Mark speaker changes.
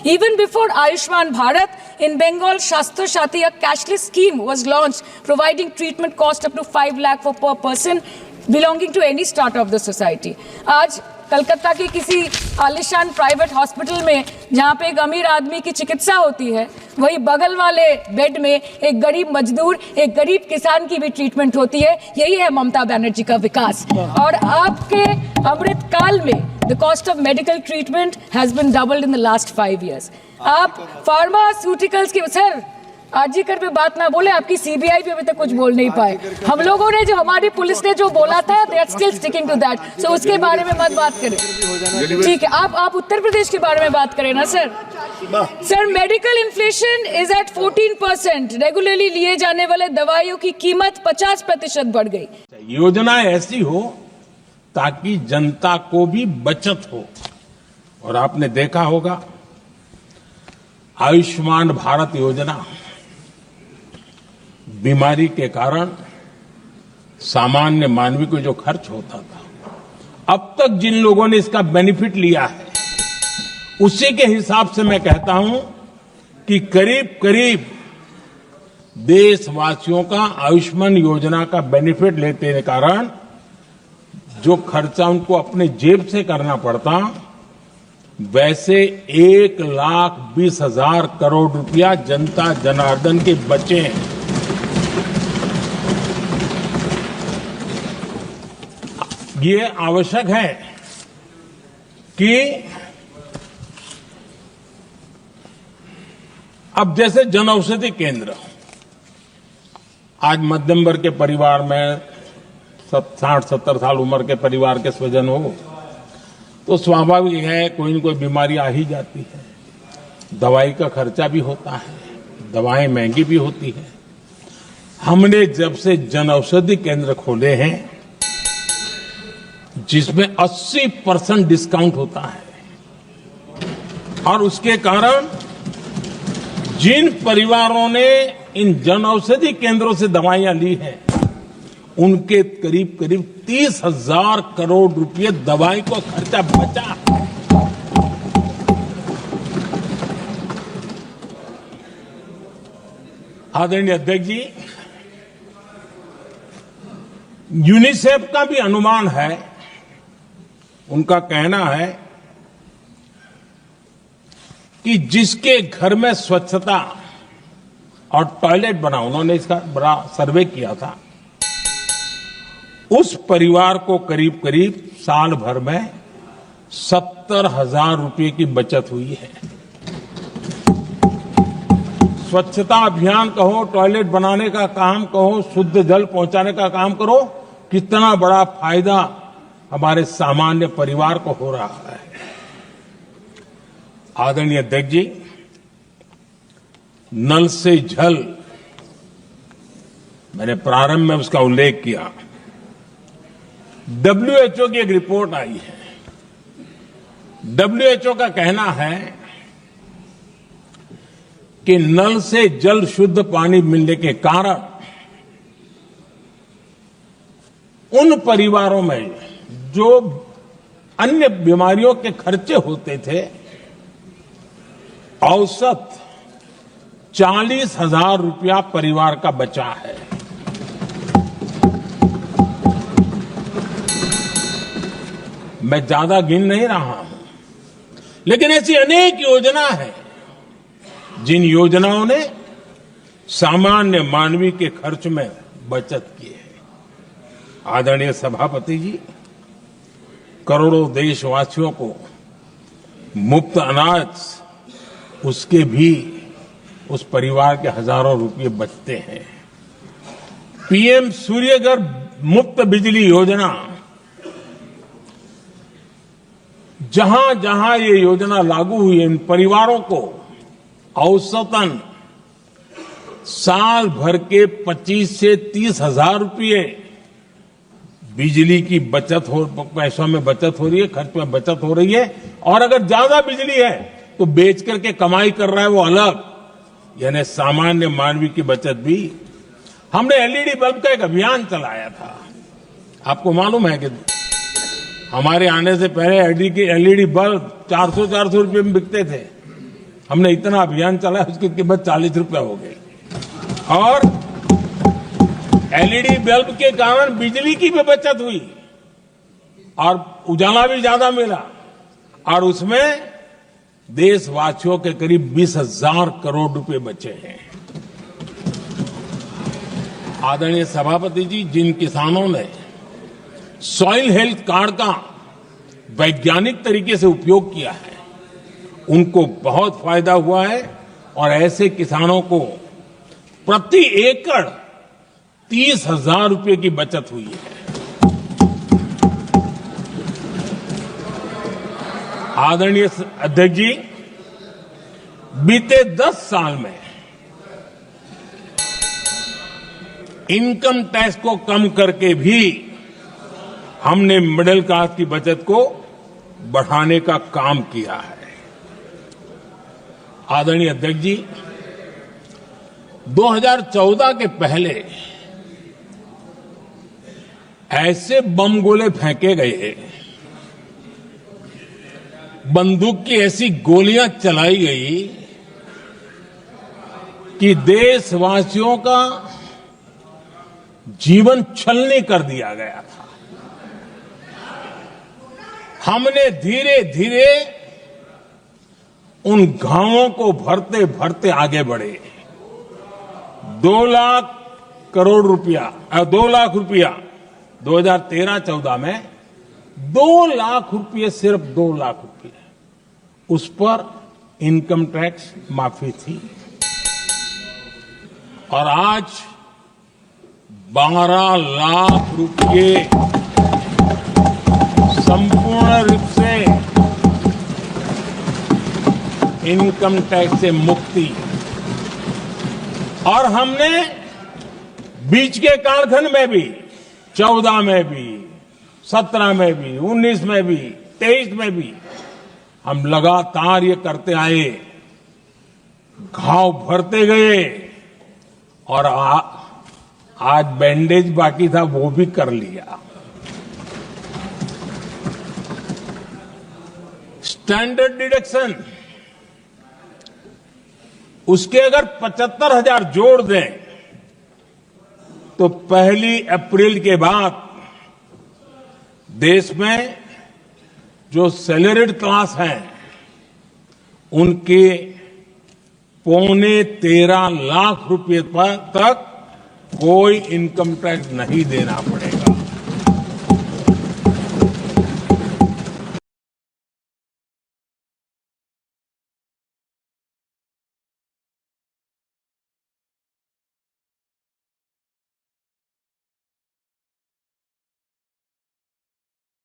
Speaker 1: Even before Ayushman Bharat, in Bengal, Shastra Shati, a cashless scheme was launched, providing treatment cost up to 5 lakh per person belonging to any strata of the society. आज कलकत्ता के किसी आलिशान private hospital में जहाँ पे एक अमीर आदमी की चिकित्सा होती है, वही बगल वाले बेड में एक गरीब मजदूर, एक गरीब किसान की भी ट्रीटमेंट होती है। यही है ममता बनर्जी का विकास। और आपके अमृत काल में the cost of medical treatment has been doubled in the last 5 years. आप फार्मास्यूटिकल्स के सर आरजीकर पे बात ना बोले, आपकी सीबीआई पे अभी तक कुछ बोल नहीं पाए। हम लोगों ने जो हमारी पुलिस ने जो बोला था, they are still sticking to that. So उसके बारे में मत बात करें, ठीक है? आप उत्तर प्रदेश के बारे में बात करें ना sir. Sir, medical inflation is at 14%। Regularly लिए जाने वाले दवाइयों की कीमत 50% बढ़ गई।
Speaker 2: योजना ऐसी हो ताकि जनता को भी बचत हो। और आपने देखा होगा आयुष्मान भारत योजना बीमारी के कारण सामान्य मानवी को जो खर्च होता था, अब तक जिन लोगों ने इसका बेनिफिट लिया है, उसी के हिसाब से मैं कहता हूं कि करीब करीब देशवासियों का आयुष्मान योजना का बेनिफिट लेते के कारण जो खर्चा उनको अपने जेब से करना पड़ता, वैसे 1,20,000 करोड़ रुपया जनता जनार्दन के बचे हैं। ये आवश्यक है कि अब जैसे जन औषधि केंद्र, आज मध्यम वर्ग के परिवार में 60-70 साल उम्र के परिवार के स्वजन हो तो स्वाभाविक है कोई न कोई बीमारी आ ही जाती है। दवाई का खर्चा भी होता है, दवाएं महंगी भी होती है। हमने जब से जन औषधि केंद्र खोले हैं जिसमें 80% डिस्काउंट होता है, और उसके कारण जिन परिवारों ने इन जन औषधि केंद्रों से दवाइयां ली हैं, उनके करीब करीब 30,000 करोड़ रुपए दवाई को खर्चा बचा। आदरणीय अध्यक्ष जी, यूनिसेफ का भी अनुमान है, उनका कहना है कि जिसके घर में स्वच्छता और टॉयलेट बना, उन्होंने इसका बड़ा सर्वे किया था, उस परिवार को करीब करीब साल भर में 70,000 रुपए की बचत हुई है। स्वच्छता अभियान कहो, टॉयलेट बनाने का काम कहो, शुद्ध जल पहुंचाने का काम करो, कितना बड़ा फायदा हमारे सामान्य परिवार को हो रहा है। आदरणीय अध्यक्ष जी, नल से जल, मैंने प्रारंभ में उसका उल्लेख किया। WHO की एक रिपोर्ट आई है। WHO का कहना है कि नल से जल शुद्ध पानी मिलने के कारण उन परिवारों में जो अन्य बीमारियों के खर्चे होते थे, औसत 40,000 रुपया परिवार का बचा है। मैं ज्यादा गिन नहीं रहा हूं, लेकिन ऐसी अनेक योजना है जिन योजनाओं ने सामान्य मानवी के खर्च में बचत की है। आदरणीय सभापति जी, करोड़ों देशवासियों को मुफ्त अनाज, उसके भी उस परिवार के हजारों रुपये बचते हैं। पीएम सूर्यघर मुफ्त बिजली योजना, जहां जहां ये योजना लागू हुई है, इन परिवारों को औसतन साल भर के 25 से 30,000 रुपये बिजली की बचत हो, पैसों में बचत हो रही है, खर्च में बचत हो रही है। और अगर ज्यादा बिजली है तो बेच करके कमाई कर रहा है वो अलग, यानी सामान्य मानवी की बचत भी। हमने एलईडी बल्ब का एक अभियान चलाया था। आपको मालूम है कि हमारे आने से पहले एलईडी बल्ब 400 रुपये में बिकते थे, हमने इतना अभियान चलाया, उसकी कीमत 40 रुपया हो गई। और एलईडी बल्ब के कारण बिजली की भी बचत हुई और उजाला भी ज्यादा मिला, और उसमें देशवासियों के करीब 20,000 करोड़ रुपए बचे हैं। आदरणीय सभापति जी, जिन किसानों ने सॉइल हेल्थ कार्ड का वैज्ञानिक तरीके से उपयोग किया है, उनको बहुत फायदा हुआ है, और ऐसे किसानों को प्रति एकड़ 30,000 रुपए की बचत हुई है। आदरणीय अध्यक्ष जी, बीते 10 साल में इनकम टैक्स को कम करके भी हमने मिडिल क्लास की बचत को बढ़ाने का काम किया है। आदरणीय अध्यक्ष जी, 2014 के पहले ऐसे बम गोले फेंके गए, बंदूक की ऐसी गोलियां चलाई गई कि देशवासियों का जीवन छलनी कर दिया गया था। हमने धीरे धीरे उन घावों को भरते भरते आगे बढ़े। 2 लाख करोड़ रुपया 2 लाख रुपया 2013-14 में 2 लाख रुपये, सिर्फ 2 लाख रुपये उस पर इनकम टैक्स माफी थी, और आज 12 लाख रुपये संपूर्ण रूप से इनकम टैक्स से मुक्ति। और हमने बीच के कालखंड में भी 14 में भी, 17 में भी, 19 में भी, 23 में भी हम लगातार ये करते आए, घाव भरते गए, और आज बैंडेज बाकी था वो भी कर लिया। स्टैंडर्ड डिडक्शन, उसके अगर 75,000 जोड़ दें तो 1 अप्रैल के बाद देश में जो सैलरीड क्लास हैं उनके 13.25 लाख रुपए तक कोई इनकम टैक्स नहीं देना पड़े।